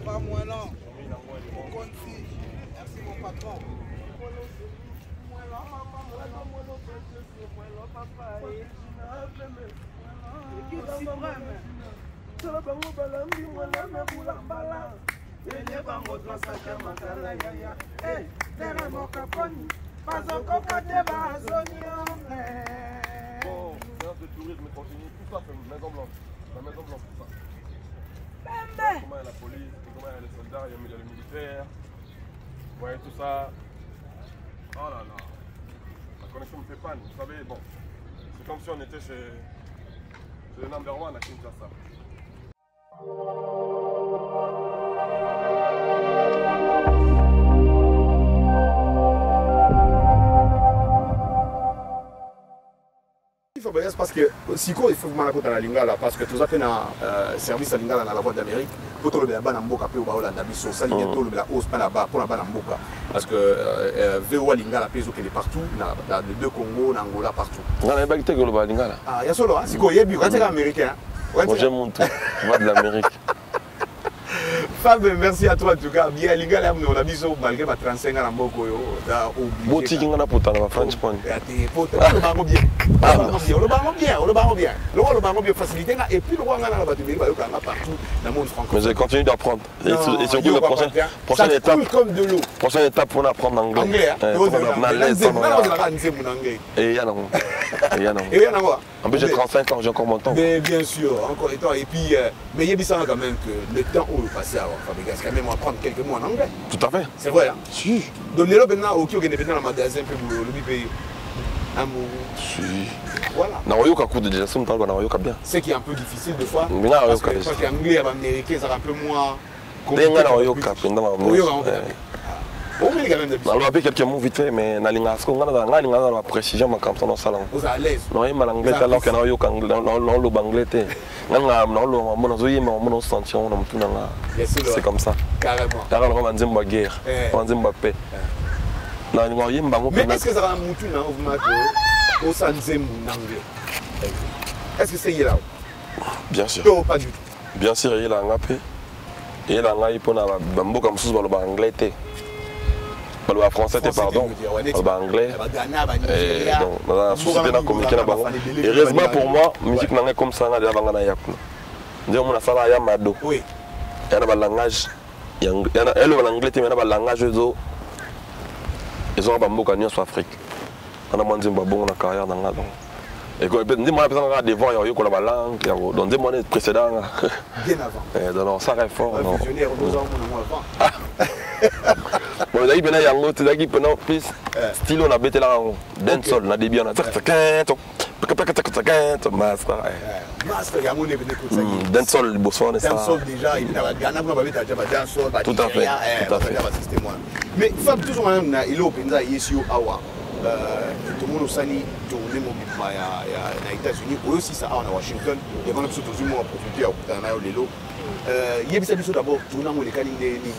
Pas moi non. Merci mon patron. Séance de tourisme continue, tout ça c'est Maison Blanche. La Maison Blanche, tout ça. Comment il y a la police, comment il y a les soldats, il y a le militaire. Vous voyez tout ça. Oh là là. La connexion me fait panne. Vous savez, bon. C'est comme si on était chez le number one à Kinshasa. Parce que si il faut que la lingala parce que tout ça fait un service à lingala dans la voie d'Amérique pour tout le monde en Mboka pe au Hollande biso ça bientôt le hausse pas là-bas pour la bas en Mboka parce que VOA lingala peso qu'elle est partout dans les deux Congo, en Angola partout. On a pas que le lingala. Ah il y a solo si quoi yebi quand c'est américain. Moi j'aime mon tout. Va de l'Amérique. Fab, merci à toi en tout cas. Bien lingala on a biso malgré ma 35 ans en Mboka yo da obligé. Boti qui ngana puta na French point. Ate poto le bango bien. Le bango bien. Le bango bien facilité et puis le rwanda na batu bi ba yo kanga partout dans le monde francophone. Mais je continue d'apprendre et surtout la prochaine étape comme de l'eau. Prochaine étape pour apprendre l'anglais. Anglais. Et il y a non. En plus j'ai 35 ans, j'ai encore mon temps. Mais bien sûr, encore et temps et puis mais il y a bien quand même que le temps où le passé à fabriquer quand même apprendre quelques mots en anglais. Tout à fait. C'est vrai hein. Si. Donc les là au qui est dans le magasin pour le pays. Si. Voilà. Naoyoka coup de déjà ça me parle naoyoka bien. C'est qui est un peu difficile des fois. Mais naoyoka parce que l'anglais américain ça un peu moins compliqué. Naoyoka pendant on met quand même de on va appeler quelques mots vite fait mais na linga sko ngana la précision ma comme ça dans salon. Vous à l'aise. Non, il m'a l'anglais alors que naoyoka dans le banglais. Ngana non mon zoyi mais mon sentir on tout nanga. C'est comme ça. Carrément. Carrément on va dire guerre. On va dire paix. Mais est-ce que ça va monter dans au Sanzembu anglais? Est-ce que c'est là? Bien sûr. Non, pas du tout. Bien sûr, il a un peu. Et là, il peut avoir un peu comme ça, le anglais. Le français, pardon. Le anglais. Donc, dans la société, on communique. Et heureusement pour moi, la musique n'est comme ça. On a un salaire à Mado. Oui. Il y a un langage. Il y a l'anglais, mais il y a un langage. Ils ont un peu de Afrique. On a demandé une carrière dans la langue. Et quand on a besoin de voir la langue, dans des mois précédents. Bien avant. Donc ça reste fort. Visionnaire, 2 ans avant. Bon, il y a un autre qui peut plus style on a bêté là dancehall na début on a master master ya mon événement comme ça dancehall Botswana ça dancehall déjà il a Ghana vous avez déjà dancehall tout à fait mais Fab toujours même na ilo penza yesio awa tout le monde sani tourner mon bima ya États-Unis aussi ça à Washington et on a surtout du monde profiter à kutana yo lelo yebisa biso d'abord tourner mon lekani nini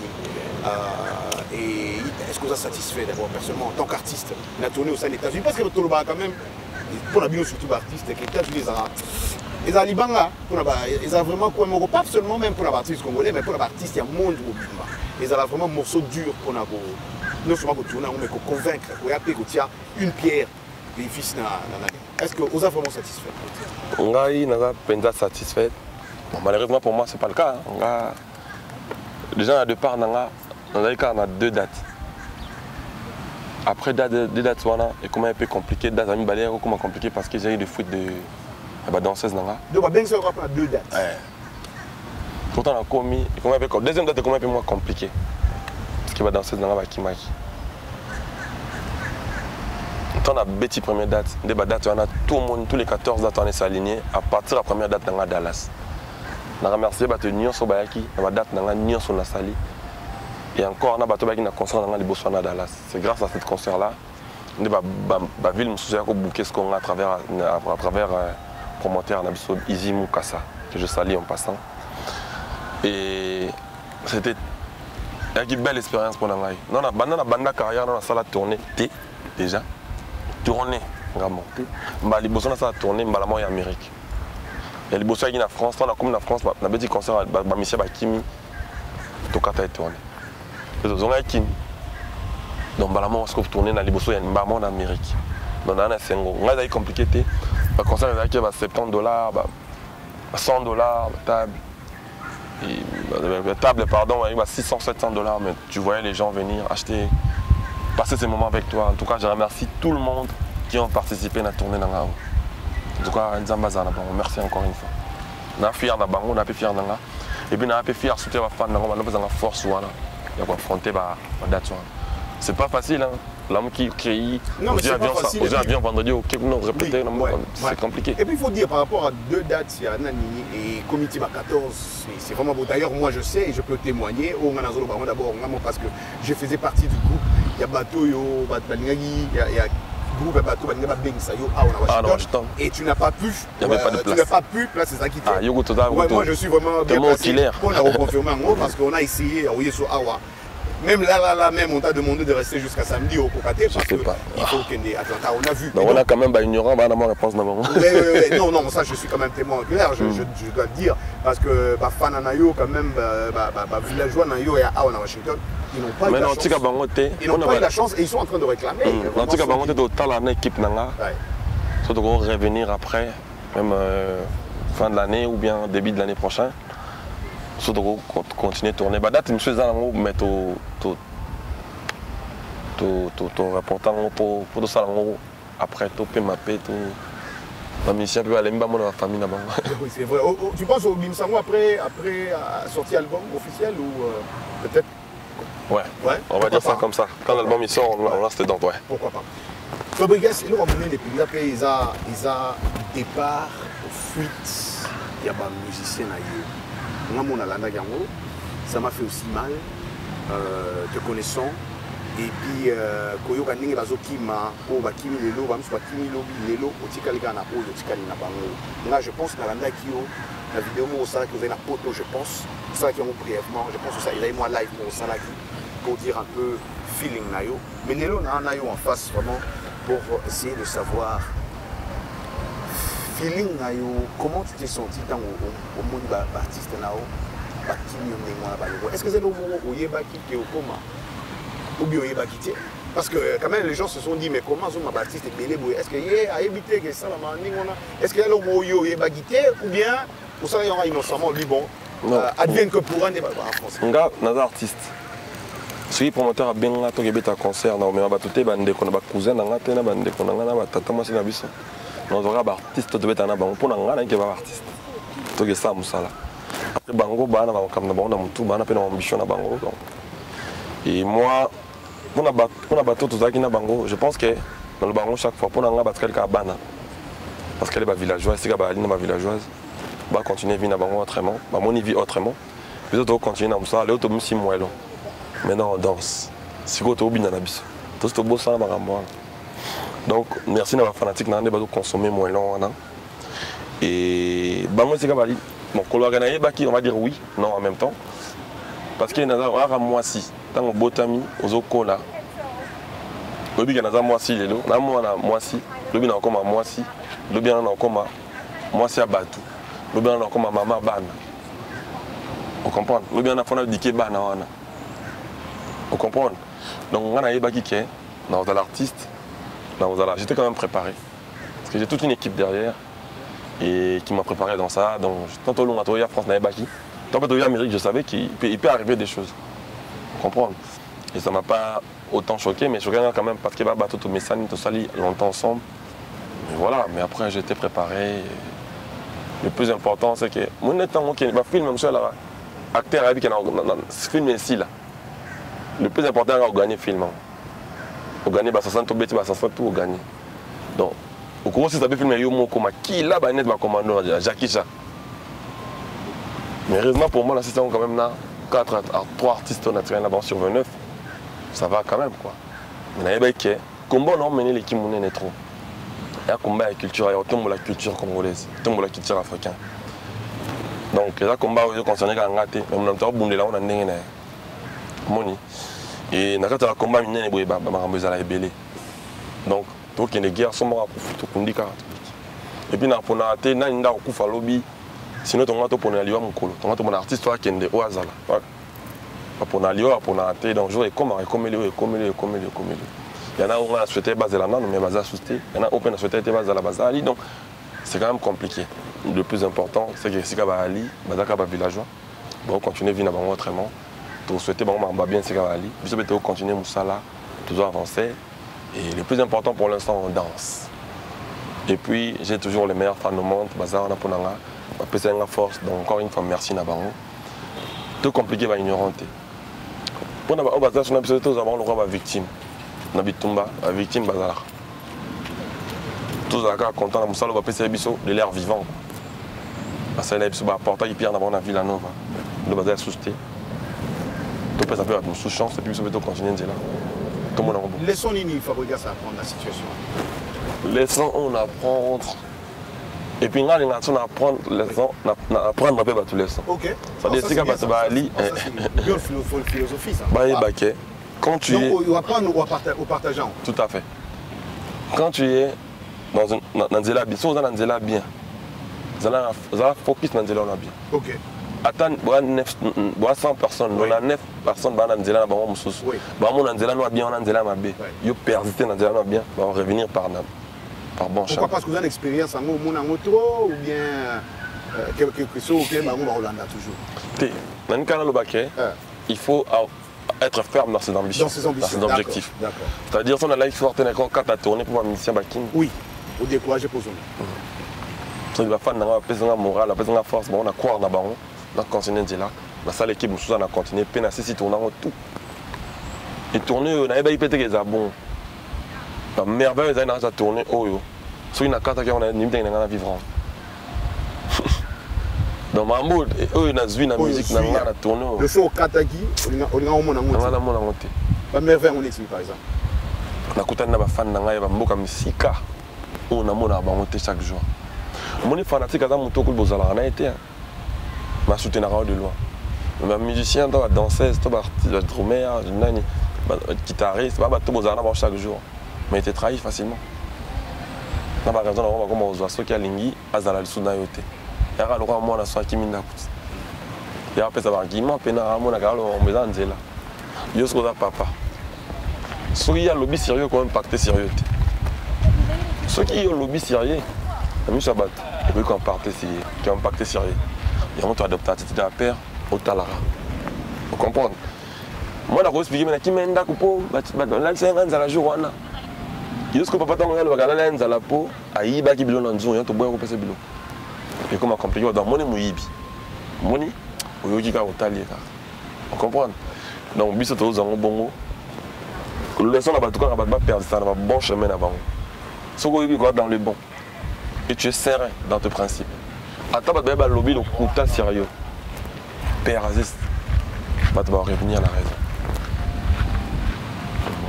et est-ce que ça satisfait d'abord personnellement en tant qu'artiste il a tourné au sein des États-Unis parce que tout le bas quand même pour la bio surtout artiste qui les États-Unis ils ont libanga pour ils ont vraiment quoi pas seulement même pour l'artiste congolais mais pour l'artiste il y a monde au bimba ils ont vraiment morceau dur pour non seulement pour tourner mais pour convaincre pour appeler que tu as une pierre l'édifice est-ce que vous êtes vraiment satisfait? On n'a pas satisfait. Malheureusement pour moi c'est pas le cas. Déjà à départ on a 2 dates. Après 2 dates, et comment un peu compliqué, date à une balère ou comment compliqué parce que j'ai eu des fuites de danseuse. Donc bien sûr on a 2 dates. Pourtant on a commis, deuxième date est comment un peu moins compliqué. Parce que la danseuse n'a pas Kimaki. On a bêti première date, on a tout le monde, tous les 14 dates on est alignés. À partir de la première date on a Dallas. On a remercié Nyon Sobayaki, la date on a Nyon Sonasali. Et encore, on a un concert dans le Botswana Dallas. C'est grâce à ce concert-là, la ville a booké ce qu'on a à travers le promoteur Izzy Mukasa, que je salue en passant. Et c'était une belle expérience pour nous. Dans la bande carrière, on a fait la tournée déjà. Tournée, vraiment. Le Botswana a tourné en Amérique. Et les boss qui en France, comme en France, on a petit concert à Michel Bakimi, Tokata est tourné. Les autres ont Kimi. Donc, on se tourner dans les boss en Amérique. Donc, on a c'est compliqué. Le concert est à $70, $100, table. Table, pardon, avec $600-700, mais tu voyais les gens venir acheter, passer ces moments avec toi. En tout cas, je remercie tout le monde qui ont participé à la tournée. En tout cas, merci encore une fois. On a fier d'Abango, on a pu fier d'Anga. Et puis on a pu fier de soutenir les fans, on a besoin de force. Il faut affronter la date. C'est pas facile, hein. L'homme qui crée, aux avions vendredi au Québec, non, répéter, c'est compliqué. Et puis il faut dire par rapport à 2 dates, il y a Nani et Comité 14, c'est vraiment beau. D'ailleurs, moi je sais et je peux témoigner, d'abord, parce que je faisais partie du groupe. Il y a Bateau, il y a groupe Bateau, Washington, et tu n'as pas pu. Il n'y avait pas de place. Tu n'as pas pu, place c'est ça qui t'est. Moi je suis vraiment bien placé pour la reconfirmer en gros parce qu'on a essayé à envoyer sur Awa. Même là, même on t'a demandé de rester jusqu'à samedi au Kokate parce qu'il faut qu'il y ait Atlanta, on a vu. Donc, on a quand même ignorant, on a ma réponse d'abord. Non, ça je suis quand même témoin clair, je dois le dire, parce que fan Anayo, quand même, villageois Nayo et à Washington, ils n'ont pas eu la chance. Ils n'ont pas eu la chance et ils sont en train de réclamer. En tout cas, on est total en équipe Nanga. Surtout qu'on va revenir après, même fin de l'année ou bien début de l'année prochaine. Surtout qu'on continue à tourner. Date, je suis mais tout reportant pour tout ça après tout peut mapper tout. La mission peut aller dans la famille là-bas. Oui, c'est vrai. Tu penses au Bimsango après sortie album officiel ou peut-être? Ouais. On va dire ça comme ça. Quand l'album il sort, on lance dedans, ouais. Pourquoi pas? Fabrigas, il nous ramener des pays après ils a départ, fuite, il y a des musiciens ailleurs. Moi, ça m'a fait aussi mal, te connaissant. Et puis, Koyo Kaningi Bazokima, Bakimi Lelo, Bakimi Lelo, Otikalika na Oyo, Otikalina Bango. Là, je pense que la vidéo, ça que vous avez la photo, je pense, ça qui ont brièvement, je pense que ça, il a eu moi live pour dire un peu feeling Nayo. Mais Nelo n'a Nayo en face vraiment pour essayer de savoir. Feeling Nayo, comment tu t'es senti dans au monde d'artiste Nao? Est-ce que c'est le moment où il y a qui est au coma ou bien il y a qui? Parce que quand même les gens se sont dit mais comment sont ma artiste belé? Est-ce qu'il y a évité que ça la est-ce qu'il y a le moment où il y a qui ou bien pour ça il y aura innocemment lui bon advienne que pour un débat en France. Nga nas artiste. Si promoteur a bien là to gebeta concert na mais ba tuté bande ko na ba cousin na ngate na bande ko na ngana ba tata moi na biso. Nous avons un artiste de Betana Bango pour un artiste. Donc ça, Moussala. Après Bango, Bana, ambition à Bango. Et moi, on a battu tout ça qui n'a Bango. Je pense que dans le Bango, chaque fois, pour un battre quelqu'un à Bana. Parce qu'elle est villageoise, c'est qu'elle est villageoise. On va continuer à vivre à Bango autrement. Mon vie autrement. Puis on continue à Moussala, on va 6 mois. Maintenant, on danse. Si on est bien dans la bise. Tout ce beau ça, donc, merci à la fanatique de consommer moins long. Et bon, on va dire oui, non en même temps. Parce qu'il y a un mois si, tant que botami, aux okola. Le but, il y a un mois si, le mois si, le but, il y a encore un mois si, le but, il y a encore un mois si à Batou, le but, il y a encore un maman ban. Vous comprenez? Le but, il y a encore un diké ban. Vous comprenez? Donc, on a un baki qui est dans l'artiste. J'étais quand même préparé. Parce que j'ai toute une équipe derrière et qui m'a préparé dans ça. Donc, tantôt long à France Naïbaki, tantôt à Amérique, je savais qu'il peut arriver des choses. Comprendre. Et ça ne m'a pas autant choqué, mais choqué quand même parce que bateau tout mes salles, tout ça longtemps ensemble. Et voilà, mais après j'étais préparé. Le plus important, c'est que mon étant qui va filmer monsieur là, acteur avec qui film ici là. Le plus important, c'est de gagner film. Au gagner, ça sent tout bête, ça sent tout au gagner. Donc, au cours si ça peut filmer Yomo comme qui là, bah net va commander Jackie Chan. Mais heureusement pour moi, là, c'est quand même là, 3 artistes naturels là-bas sur 29, ça va quand même quoi. Mais il y a des combats non mené l'équipe monnaie n'est trop. Il y a un combat avec la culture, il y a autant de la culture congolaise, autant de la culture africaine. Donc, il y a un combat qui concerne les Gangaté, mais on a un peu de là, on a un moni. Et dans le combat, il y a un peu de donc, il y a des guerres, sont morts à Kundika. Et puis, il y a un lobby, sinon ton gars pour aller mon colo ton gars mon artiste toi qui est au hasard pour aller pour aller donc jouer comme il y en a où on a souhaité baser la mais baser souhaité il y en a où on a souhaité baser la base ali donc c'est quand même compliqué. Le plus important c'est que si kaba ali bazaka ba villageois bon continuer vivre dans autrement pour souhaiter bon bien c'est kaba ali puis peut continuer musala toujours avancer et le plus important pour l'instant on danse. Et puis j'ai toujours les meilleurs fans au monde bazar on a pour nanga appeler une force donc encore une fois merci na bango tout compliqué va ignorante pour na ba bazar sur na biso tous avoir le roi victime na bitumba victime bazar tous à content na musalo ba pesa biso de l'air vivant parce que là biso ba portail pierre na bona Villa Nova le bazar sousté tout peut ça peut être sous chance et puis biso peut continuer là tout le monde en laissons Nini Fabregas apprendre la situation. Laissons on apprendre. Et puis, on apprendre apprendre un peu tous les leçons. Ok. Ça veut dire que c'est Ali. C'est philosophie ça. Quand tu es. On apprendre au partageant. Tout à fait. Quand tu es dans un zéla bien, si vous êtes dans un zéla bien, vous allez focus dans un zéla bien. Ok. Attends, 100 personnes, on a 9 personnes dans un zéla bien. Oui. On a un zéla bien, on a un zéla bien. Ils persistent dans un zéla bien, on va revenir par bon chemin. Pourquoi? Parce que vous avez une expérience en moto ou bien quelque chose auquel on va toujours. Dans le cas de il faut être ferme dans ses ambitions, dans ses objectifs. C'est-à-dire, si on a life forte, quand tu as tourné pour ma mission, oui, au décourager pour ça. Si on a fait la morale, la force, on a quoi dans le ballon, on a continué là. Ça, l'équipe, on a continué, on a tourné tout. Et tourner, on a peut-être des abons. La merveille, on a tourné, si on a carte, on a une vivre. Dans ma mode, on a vu la musique, on a tourné. Le show Katagi, on a monté. La merveille, on est par exemple. On a écouté des fans, on a beaucoup de musique. On a monté chaque jour. Mon fanatique, on a monté on a été. On a soutenu de loin. Les musiciens, les danseuses, les drummer, les guitaristes, on a chaque jour. Mais ils étaient trahis facilement. On a raison, on a ceux qui ont lingi, azala le sounayote. Il y a un moment où qui minda kuti. Il y a un peu de argument, il y a un moment où on a un zéla. Il y a un papa. Ceux qui ont un lobby sérieux, ont impacté sérieux. Ceux qui ont un lobby sérieux, ils ont un et puis qui ont impacté sérieux. Ils ont adopté la attitude à père au talara. Vous comprenez? Moi, je vais expliquer, mais qui m'a dit que c'est un zéla jour. Il y a un papa qui a un zéla peau, il y a un bilon dans le zone, il y a un bilon. Et comme compliqué dans mon moyibi moni oyoki ka otali ka on comprend donc biso to zango bongo le leçon na batuka na ba perdre ça na bon chemin na bango soko yoki quoi dans le bon et tu es serein dans tes principes attends ba lobby le kuta sérieux père Aziz va revenir à la raison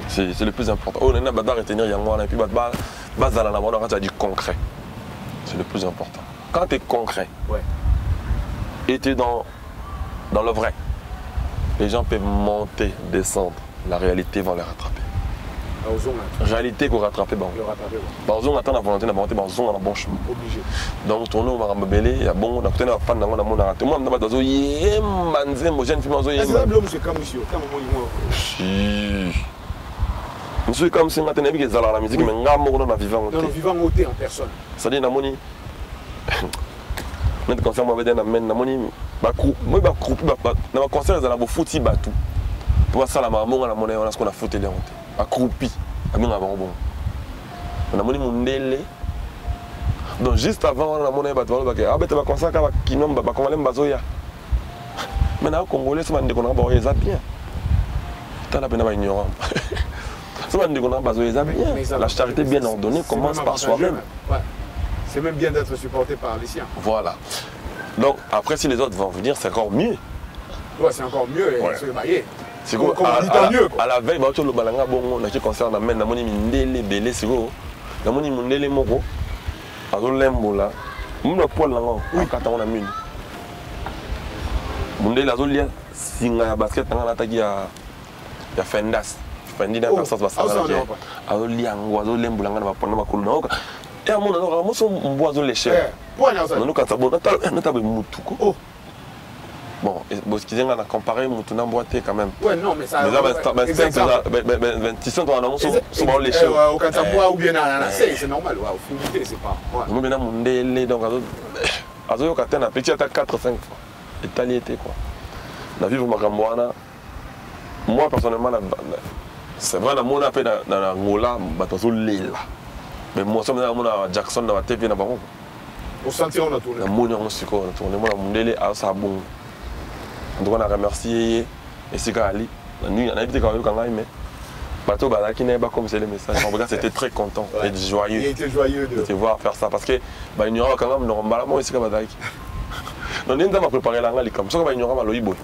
c'est le plus important on a ba retenir yango et puis ba bazala na bona ka du concret c'est le plus important. Quand tu es concret et tu es dans le vrai, les gens peuvent monter, descendre. La réalité va les rattraper. La réalité qu'on rattrape, on attend la volonté de monter, on a un bon chemin. Obligé. Donc, on a un bébé, il y a bon, on a un fan, on a un raté. Moi, je suis un peu jeune fille. Je suis comme si maintenant il y a la musique, mais on a vivant en personne. C'est-à-dire, même concert moi avec un amène na moni ba groupe moi ba groupe na concert za na bo fouti batou pour ça la maman na monnaie on a ce qu'on a fouté les honte ba groupe aminga ba bon na moni mundele donc juste avant na monnaie batou ba ke abete ba concert ka ba kinomba ba komale mbazoya mais na congolais ça mande kona ba yeza bien tala bena ba ignorant ça mande kona ba yeza bien la charité bien ordonnée commence par soi-même. C'est même bien d'être supporté par les siens. Voilà. Donc après si les autres vont venir, c'est encore mieux. Ouais, c'est encore mieux. C'est comme mieux. À la veille, le balanga bon, on a qui concerne la main, na moni mindele belé siko. Na moni mindele moko. Azo lembo là. Muna poil lango. Kata on a mine. Mindele azo lia singa ya basket ngana taki ya Fendas. Fendi na personne va ça. Azo lia ngo azo lembo langa na ba pona makulu na oka. Et à mon avis, on boit les chers. Nous quand ça bon, notre mutuko. Bon, parce qu'ils ont comparé mutu na boîte quand même. Ouais, non, mais ça. Mais ça, 26 ans on a souvent les choses. Au quand ça boit ou bien c'est normal. Au fumité, c'est pas. Nous maintenant mundele donc azo quand na petit attaque 4 5 fois. Italiété quoi. La vie vous makamwana. Moi personnellement c'est vrai, on a fait dans l'Angola, mais moi, je suis à Jackson dans la TV. Au sentier, on a tourné. On a tourné. On a remercié et c'est Ali. La nuit, on a évité quand même, mais bateau qui n'est pas comme c'est le message. C'était très content et joyeux. Il était joyeux de te voir faire ça parce que il y aura quand même normalement ici comme Badaki. Non, on a préparé la langue comme ça, il y aura mal au Ibo.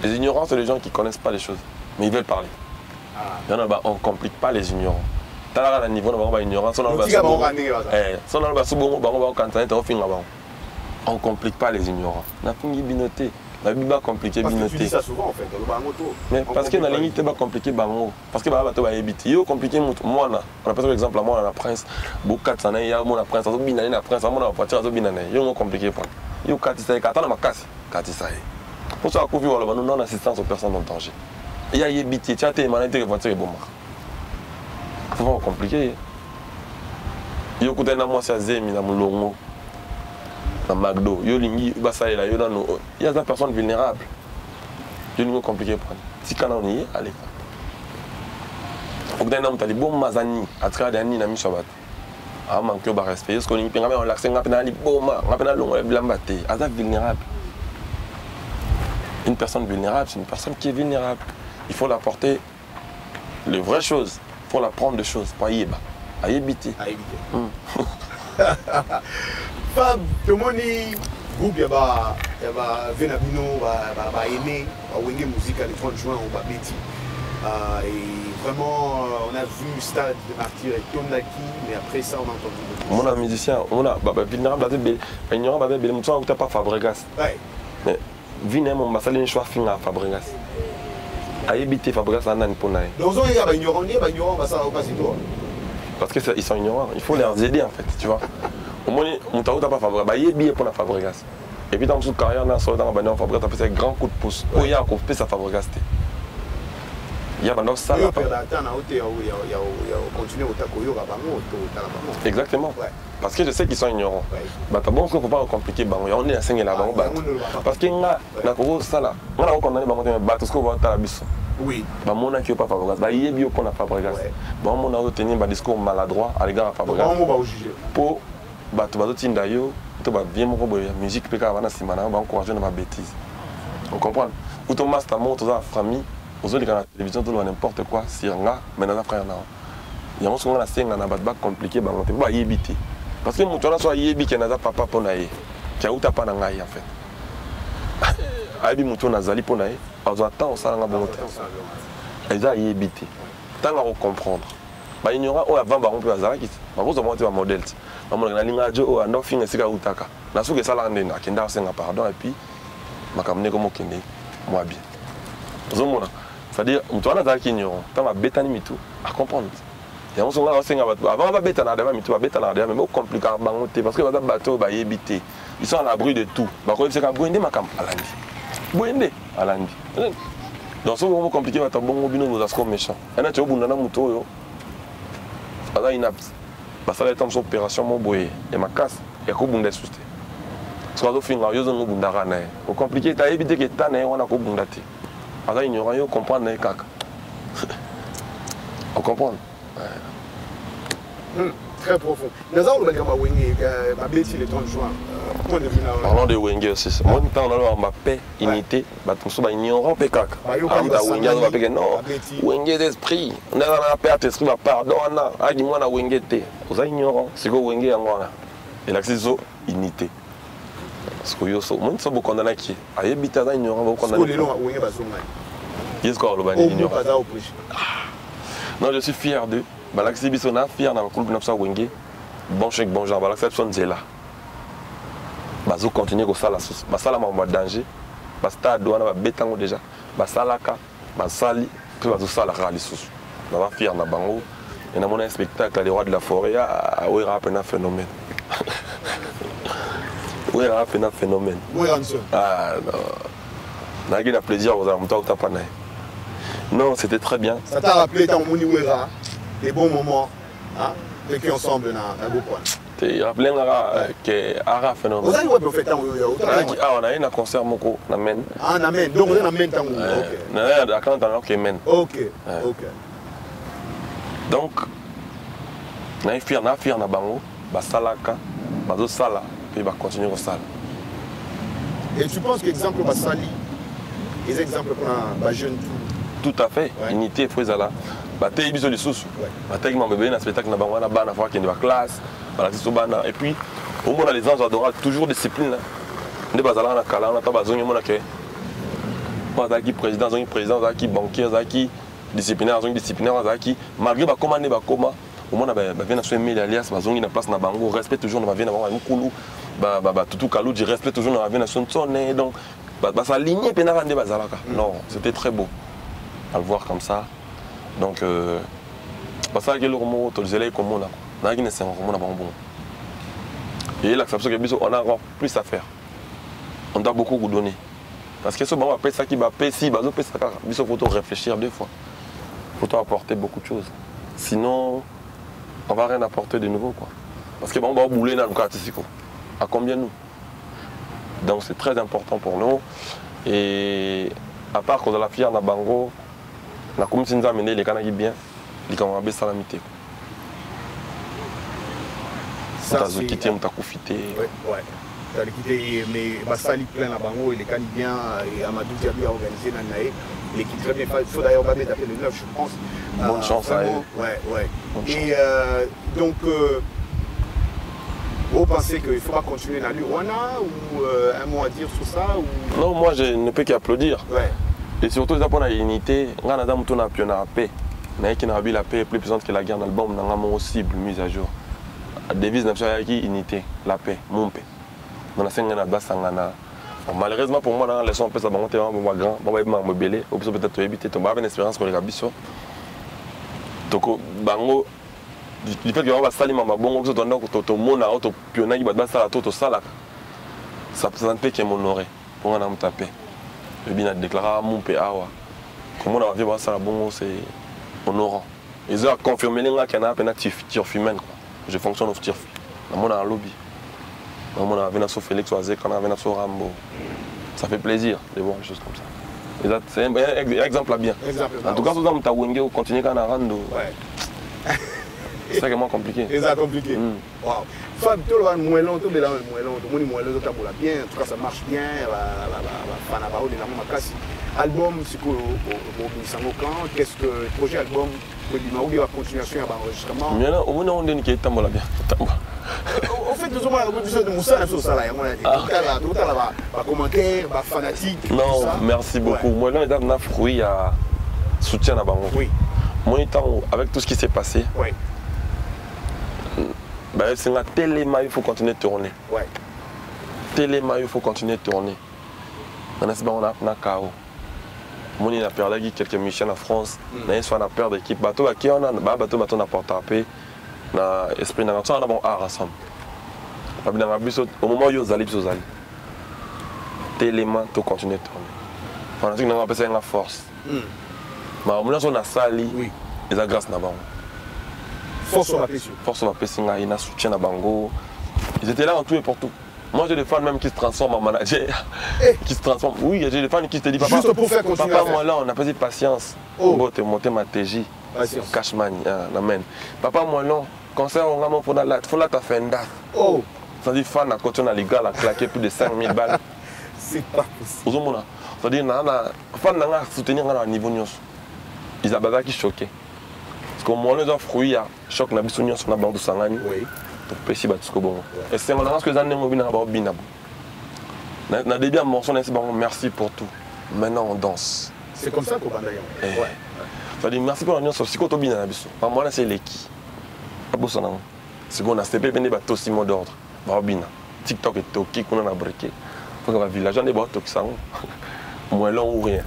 Les ignorants, c'est les gens qui ne connaissent pas les choses, mais ils veulent parler. On ne complique pas les ignorants. À niveau de l'ignorance, on ne complique pas les ignorants. On a fini binoté. La Bible a compliqué binoté. Tu dis ça souvent en fait, mais parce que dans la ligne, tu vas compliquer bango. Parce que tu vas éviter. Il faut compliquer moi. On a par exemple moi on a prince. Beaucoup de ça, il y a mon prince, on a binane prince, on a voiture, on a binane. Il faut compliquer pas. Il faut katisa, katana makasi, katisa. Pour ça, qu'on vit nous non assistance aux personnes en danger. Il y a évité. Tu as été malade, tu voiture est bon. C'est vraiment compliqué. Il y a des gens qui Zemi, dans Moulongo, dans McDo, il y a des personnes vulnérables. Il y a des compliqué. Si on est allez. Il y a des gens qui ont mazani, à travers des gens qui ont manqué de respect. Parce qu'on est vulnérable. Une personne vulnérable, c'est une personne qui est vulnérable. Il faut l'apporter les vraies choses. Il faut l'apprendre des choses. Pas y à éviter. À éviter. Fab, tout le monde groupe, il y a Venabino, aimé, Wenge Musique le 30 juin au Babeti. Et vraiment, on a vu le stade de Martyr et Tonaki, mais après ça, on a entendu. Mon musicien, on a vulnérable, il n'y a pas Fabregas. Mais Vinem, on m'a salé une choix fin à Fabregas. À éviter Fabregas, on a une poney. Donc, il y a ignorant, ça va passer toi. Parce qu'ils sont ignorants, il faut les aider en fait, tu vois. Au moins, on n'a pas Fabregas, il y a bien pour la Fabregas. Et puis dans toute carrière, on a Fabregas, on a fait un grand coup de pouce. Il y a encore fait sa Fabregas. Il y a maintenant ça. Exactement. Parce que je sais qu'ils sont ignorants. Bon, il ne faut pas compliquer. On est à 5 là-bas. Parce que on a condamné oui. On a qui pas Fabregas. Il y a bien qu'on a Fabregas. On a retenu un discours maladroit à l'égard de Fabregas. Pour bien musique, on encourager ma bêtise. On comprend. Ou ton master monte aux famille. Aux autres, la télévision, n'importe quoi, c'est un gars, mais dans la frère, il y a un second, la scène, on a pas compliqué, on ne peut pas y éviter. Parce que nous, soit y éviter, on a papa pour naïe, qui a ou pas dans en fait. Aïbi mouton a zali pour naïe, on attend, on s'en a bon temps. Ils ont y éviter. Tant qu'on comprendre. Il y aura avant, on peut avoir qui. On va monter un modèle. On va aller à Dieu, on va finir ce qu'on a. On que ça l'a amené, on a pardon, et puis, on va amener comme on moi bien. C'est-à-dire, on a des ignorants, on a bêta ni tout, à comprendre. Et on s'en va avant, on va bêta na mais tu vas bêta na mais on complique à bangoter parce que les bateaux va éviter. Ils sont à l'abri de tout. Bah quand c'est qu'à Bouende makam alandi. Bouende alandi. Donc ça va compliquer va bon bino nous asco méchant. Et là tu obunda na muto yo. Ada inapte. Bah ça va être une opération mon boy et ma casse et ko bunda susté. Soit au fin là yo zo bunda kana. Au compliqué t'as évité que t'as né on a ko bunda ti. Alors, il n'y aura rien à comprendre. On comprend. Très profond. Nous avons le Wenge, le 30 juin. Parlons de Wenge aussi. Moi, on a Mbappé, unité, on a ignorant PKK. Non, Wenge d'esprit. On a un père d'esprit, pardon, on a Wenge. On a ignorant. C'est que Wenge est en moi. Et l'accès unité. Parce que yo so mon so beaucoup condamné qui a évité ça ignorant beaucoup condamné. Non, je suis fier d'eux. Balaxi Bissona fier dans le club Napsa Wenge. Bon chèque bon genre Balaxi Bissona là. Bazo continuer ko sala sus. Ba sala ma danger. Ba stade wana ba betango déjà. Ba salaka, ba sali, puis bazo sala rali sus. On va fier na bango. Et dans mon spectacle, les rois de la forêt, oui, il y a un phénomène. Oui, il y a un phénomène. Oui, Hanson. Ah non. Il y a plaisir aux amis, non, c'était très bien. Ça t'a rappelé ton Mouniwera, les bons moments, hein, vécu ensemble dans un beau point. Tu te rappelles que Ara phénomène. Vous avez ouais, fait tant on a eu un concert moko na men. Ah na men, donc vous avez na men tant. OK. Na quand on a men. OK. OK. Donc na fier na bango, ba salaka, bazo sala, puis ba continuer au sala. Et tu penses qu'exemple ba sali, les exemples pour ba jeune tout à fait, ouais. Unité faut ça là. Ba té biso les sous. Ba té ma bébé na spectacle na bango na bana fois qui est de classe. Et puis, au moins, les gens adorent toujours discipline. Les bazala na kala, on a tabazongi mon accueil. On a qui président, on a qui président, on a qui banquier, on a qui disciplinaire, on a qui disciplinaire, on a qui malgré ba commande ba coma. Au moins, ba vient na so email alias, bazongi na place na bango, respect toujours na vient na bango mukulu, ba tutu kalu, du respect toujours na vient na son sonné. Donc, ba s'aligner pe na rande bazala ka. Non, c'était très beau à le voir comme ça. Donc, ça que le mot, tu le comme on a. Et là, on a encore plus à faire. On doit beaucoup vous donner. Parce que ce moment, après ça qui va payer, si il faut réfléchir 2 fois. Il faut apporter beaucoup de choses. Sinon, on ne va rien apporter de nouveau. Quoi. Parce que on va bouler dans le cas artistique. À combien nous? Donc c'est très important pour nous. Et à part qu'on a la fière dans Bango, on a comme si nous avons amené les Kanaki bien, les Kanaki salamité. Tu as quitté, tu as profité. Oui, ouais. Tu as quitté, mais Bassali plein à Bango, il est bien, et Amadou Diaby a organisé Nanae. Il est très bien. Il faut d'ailleurs pas mettre le 9, je pense. Bonne chance à eux. Ouais, ouais. Et donc, vous pensez qu'il ne faut pas continuer dans l'Urwana ou un mot à dire sur ça ou... Non, moi je ne peux qu'applaudir. Ouais. Et surtout, pour la unité, on a la paix. Mais la paix est plus puissante que la guerre dans l'album, on a mon cible mise à jour. La devise nationale qui unité, la paix, mon paix. On a 5 ans à malheureusement pour moi, dans la leçon, ça va monter grand, on va me belé, on peut peut-être éviter, on va avoir une expérience pour les rabisso. Donc, bango, du fait que on va salir ma bon, on doit tout monde à auto pionnier, il va ça tout ça là. Ça ne peut que m'honorer pour on a me taper. Le bien déclaré mon paix awa. Comme on a vu ça bon, c'est honorant. Ils ont confirmé là qu'il y a un pénatif tirfimen. Je fonctionne au tir. On a un lobby. On a venu à Félix Oazek, on a venu à Rambo. Ça fait plaisir de voir des choses comme ça. C'est un exemple bien. En tout cas, si vous avez continué à rendre. C'est vraiment compliqué. C'est compliqué. Wow. Fab, tout le monde est tout le monde est bien. En tout cas, ça marche bien. Album, c'est quoi qu'est-ce que le projet album ou bien la continuation à l'enregistrement? Mais là, au moins, on dit qu'il est bien. En fait, nous avons besoin de Moussa sur ça. Tout à l'heure, commentaires, fanatiques. Non, merci beaucoup. Moi, là, il y a un fruit à soutien à Bango. Oui. Moi, avec tout ce qui s'est passé, oui. C'est la téléma, il faut continuer de tourner. Ouais. Téléma, il faut continuer de tourner. On a un chaos. Moi, il a perdu quelques missions en France. On a perdu d'équipe. Bateau qui on a bateau na porte à paix. Na esprit na on a bon art ensemble. Au moment où ils allaient tous aller. Téléma, tout continuer de tourner. On a appelé ça la force. Mais au moment où on a sali, ils ont grâce na bango. Force sur la pression. Force sur la pression, il y a soutien na bango. Ils étaient là en tout et pour tout. Moi j'ai des fans même qui se transforment en manager, qui se transforment. Oui, j'ai des fans qui se disent papa, juste pour faire continuer papa moi là on a pas de patience. Bon, te monter ma TJ. Patience. Cashman, amen. Papa moi là, concert on a mon pour la faut là ta fait une date. Oh. Ça dit fan à côté on a les gars là claqué plus de 5000 balles. C'est pas possible. Aux hommes là. Ça dit na fan na soutenir à niveau nyos. Ils abada qui choqué. Parce que moi les offre fruits à choc na biso nyos na bandu sangani. Oui. Précis batusco bon. Et c'est on a ce que ça n'aime bien avoir bien. Na début à morceau bon merci pour tout. Maintenant on danse. C'est comme ça qu'on va d'ailleurs. Ouais. Ça dit merci pour l'union sauf si quand bien na biso. Moi là c'est l'équipe. Pas beau ça non. C'est qu'on a CP ben ba to simo d'ordre. Ba bien. TikTok et Toki qu'on a briqué. Faut que va village on est ba Toki ça. Moi long ou rien.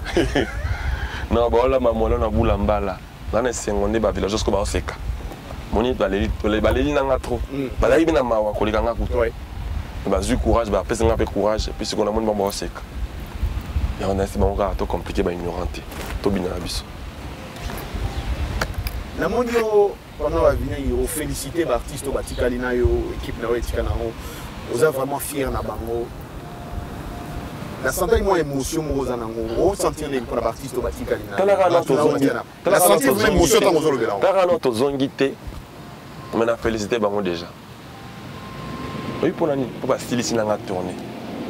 Non ba là moi là na boulamba là. Là c'est on est ba village jusqu'au ba seka. Moni baleli nanga trop. Balali bina mawa koleka nga kutu. Bazui courage, ba pesa nga pe courage, puis ce qu'on a moni ba sec. Et on a c'est bon to compliqué ba ignoranté. To bina biso. Na moni yo pendant la vie yo féliciter l'artiste batikali na yo équipe na yo etikana ho. Vous êtes vraiment fier na bango. La santé moi émotion mo za nango. O sentir les pour l'artiste batikali na. La santé même émotion tant ozo lobela. Tara no to zongité. On a félicité bango déjà. Oui pour la nuit, pour pas styliser na tourner.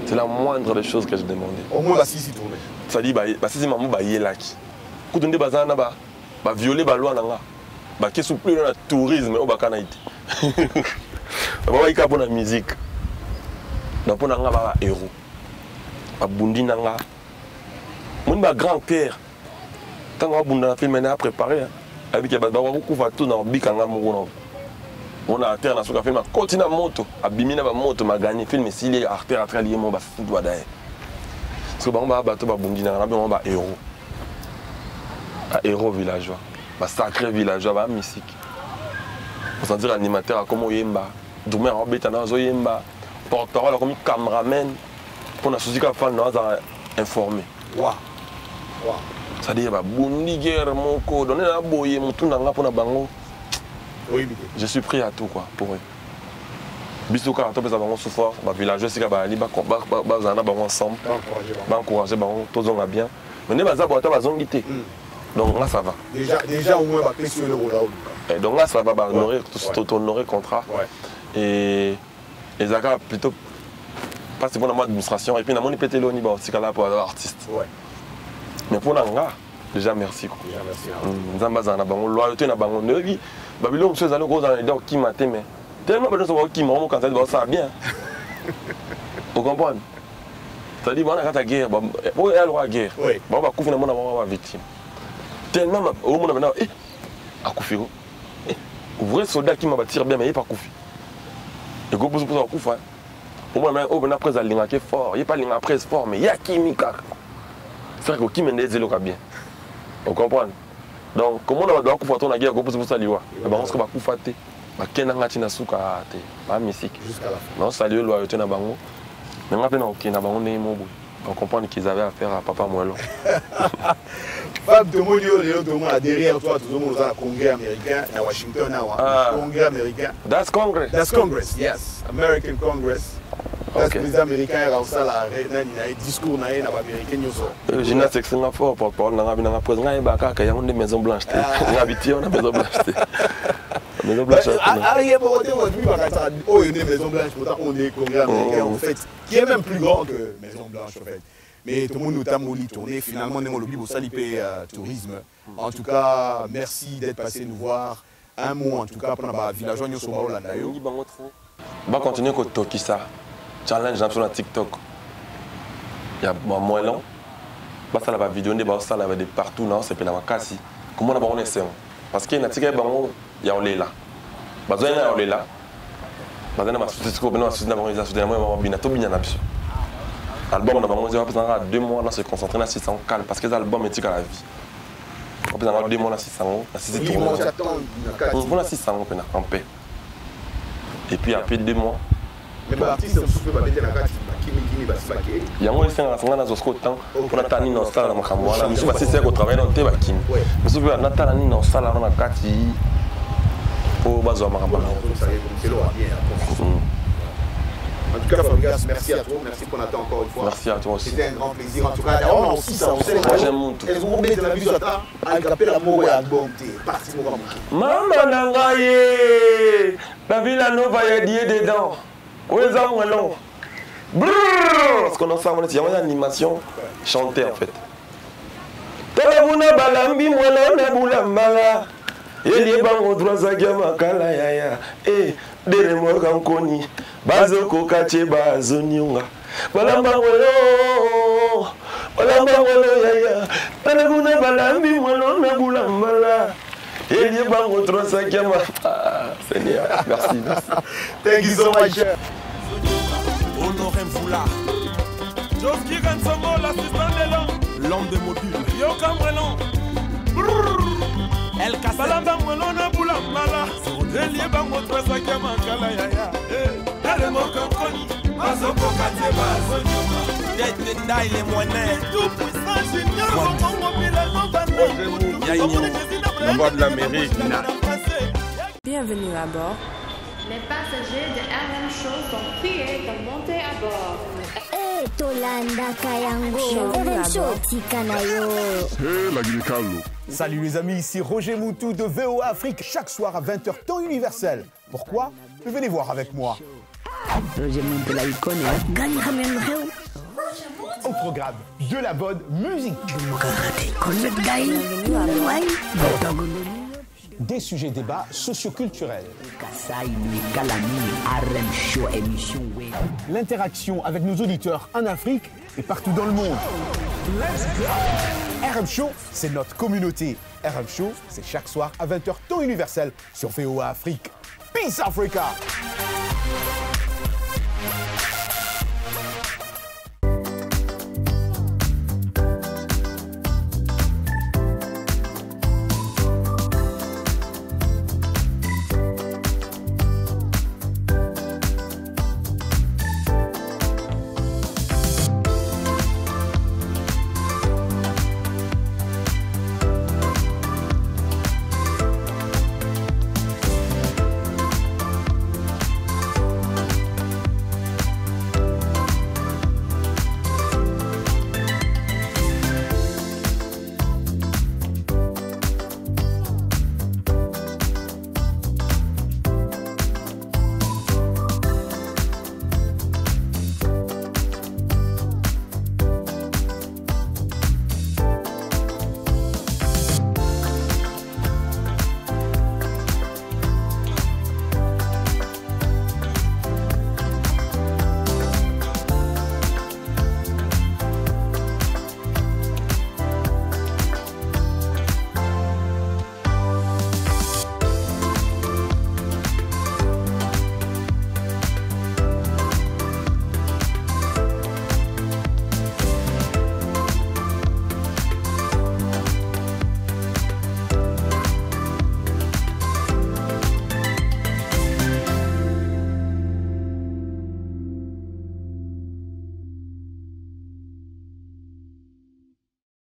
C'est la moindre des choses que je demandais. Au moins la sisi tourner. Ça dit bah si maman ba yelaki. Kutunde bazana ba violer ba loi nanga. Ba ke souple na tourisme au bakana ité. Ba ika pour la musique. Donc pour nanga ba héros. Ba bundi nanga. Mon ba grand-père. Tant que bunda na film na préparé avec ba ba ko va tout na bikanga mo. On a terre na suka film continue moto, abimina ba moto ma gagné film si les artère à lié mon ba doit d'ailleurs. Parce que ba bato ba bundi na ba héros. Un héros villageois. Un sacré villageois, un musique. On s'en dit animateur comme Oyemba, Doumé Robert Nazo Yemba, porte-parole comme cameraman, pour la société qui est informé. Waouh! Ça dit, Bundi guerre, mon co, donner la boye, mon tout n'a pas pour bango. Je suis prêt à tout quoi pour eux. Bisouka, toi, ça va souffrir, villageois, c'est qu'il va ensemble, va encourager, tout le monde bien. Mais nous, on va zongiter. Donc là ça va. Déjà au moins on va clé sur le rôle. Et donc là ça va honorer le contrat. Et Zaka plutôt passer pour l'administration et puis on pété le niveau aussi là pour l'artiste. Mais pour Nanga, déjà merci quoi. Déjà merci. Nzamba za na bango loyauté na bango nebi. Babylon monsieur zalo gros dans les dents qui maté mais tellement besoin de savoir qui m'a quand ça va bien. Vous comprenez? C'est-à-dire bon on a la guerre, bon il y a la guerre. Bon va couvrir mon avoir victime. Tellement au monde maintenant à Koufiro. Vrai soldat qui m'a battu bien mais il pas Koufi. Et go pour Koufa. Au moins maintenant on a pris la ligne qui est fort, il pas ligne après fort mais il y a Kimika. C'est que qui mène des éloques bien. Vous comprenez? Donc comment on doit Koufa ton la guerre go pour ça liwa. Bah on se va Koufa té. Bah kenanga tina suka té. Ba musique jusqu'à la fin. Non salut loyauté na bango. Mais maintenant OK na bango né mobo. On comprend qu'ils avaient affaire à Papa Moelon. Fab de Monio, derrière toi, tout le monde dans le Congrès américain, à Washington, Congrès américain. That's Congress. That's Congress, yes. American Congress. Parce que les Américains, ils ont ça, un discours américain. Le gymnase, c'est fort pour parler dans la presse. Il y a des maisons blanches. Il y a des maisons blanches. Maison blanche. Arrière, on est Maison Blanche, pourtant on est Congrès américain en fait, qui est même plus grand que Maison Blanche en fait. Mais tout le monde nous a tourné, finalement on a le au Salipé Tourisme. En tout cas, merci d'être passé nous voir. Un mot en tout cas pour nos villageois nous sommes là. On va continuer avec Tokisa. Challenge sur TikTok. Il y a Moelon. On va faire la vidéo, on va de partout, non, c'est pas la Makasi. Comment on a essayé? Parce qu'il y a des gens qui ont là. Bazoya ya là. Bazana ma société ko bena société na organisation de moi bina to bina na biso. Album na bango zeba pesanga 2 mois là se concentrer na 600 calme parce que l'album est à la vie. On peut avoir 2 mois na 600 na 600 tourner. On a 600 pena en paix. Et puis après 2 mois mais l'artiste on souffle ba betela kati kimi basibake. Yango esenga sanga na zosko temps pour natani na sala na makambo wana. Misu ba sisi ko travailler dans te ba kimi. Misu ba natani na sala na kati. En tout cas, Fabrice, merci à toi, merci pour Nathan encore une fois. Merci à toi aussi. C'était un grand plaisir. En tout cas, on a aussi ça, on sait les gens de la musique à capter l'amour et album. Parti pour Maman Nangaye, la Villa Nova y a dit dedans. Où est-ce qu'on est? Parce qu'on a ça, il y a une animation chantée en fait. Talabuna balambi mwala na bulambala. Yeli bango droza gama kala yaya dere mo kankoni bazo ko kache bazo nyunga balamba wolo yaya tanaguna balambi mwalo na bulambala Yeli bango droza gama Seigneur merci thank you so much Honoré Mvoula Joski Gansomo l'assistant de l'homme de mobile Yo Kamwelon El Balamba Mwelona Boulambala babelie bango twezaki ya makala yaya dale mokankoni bazokoka te bazonyuma tete ndai le moine tout puissant junior mongongo bilano bande la voix de l'Amérique. Bienvenue à bord. Les passagers de RM Show sont priés de monter à bord. Hey, Tolanda Kayango, RM Show Tikanayo. Hey, la Guinée-Callo. Salut les amis, ici Roger Moutou de VOA Afrique, chaque soir à 20h, temps universel. Pourquoi? Venez voir avec moi. Roger Moutou la icône. Au programme de la bonne musique. Des sujets débats socioculturels. L'interaction avec nos auditeurs en Afrique et partout dans le monde. RM Show, c'est notre communauté. RM Show, c'est chaque soir à 20h temps universel sur VOA Afrique. Peace Africa!